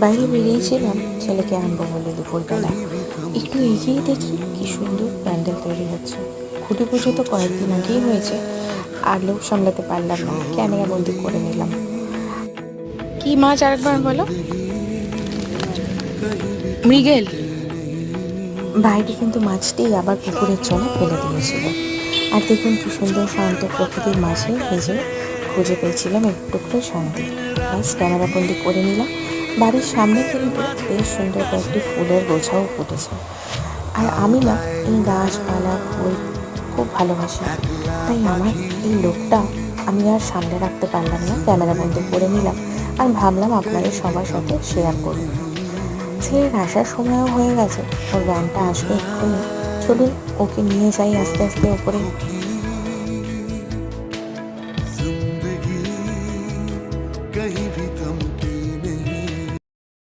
বাইরে বেরিয়েছিলাম ছেলেকে আনবো বলে দুপুরবেলা। একটু এগিয়ে দেখি কি সুন্দর প্যান্ডেল তৈরি হচ্ছে। খুঁটি পুজো তো কয়েকদিন আগেই হয়েছে, আর লোক সামলাতে পারলাম না, ক্যামেরা বন্দি করে নিলাম। কি মাছ আরেকবার বলো? মৃগেল। ভাইটি কিন্তু মাছটি আবার পুকুরের জলে ফেলে দিয়েছিল। আর দেখুন কি সুন্দর শান্ত প্রকৃতির মাঝে ভেজে খুঁজে পেয়েছিলাম একটু টুকরো শান্তি। ব্যাস ক্যামেরা বন্দি করে নিলাম। বাড়ির সামনে কিন্তু বেশ সুন্দর কয়েকটি ফুলের গোছাও ফুটেছে। আর আমি না এই গাছপালা ফুল খুব ভালোবাসি, তাই আমার এই লোকটা আমি আর সামনে রাখতে পারলাম না, ক্যামেরা বন্দি করে নিলাম। আর ভাবলাম আপনাদের সবার সাথে শেয়ার করব। ছেলের আসার সময়ও হয়ে গেছে, ওর ভ্যানটা আসবে এক্ষুনি। চলুন ওকে নিয়ে যাই আস্তে আস্তে ওপরে।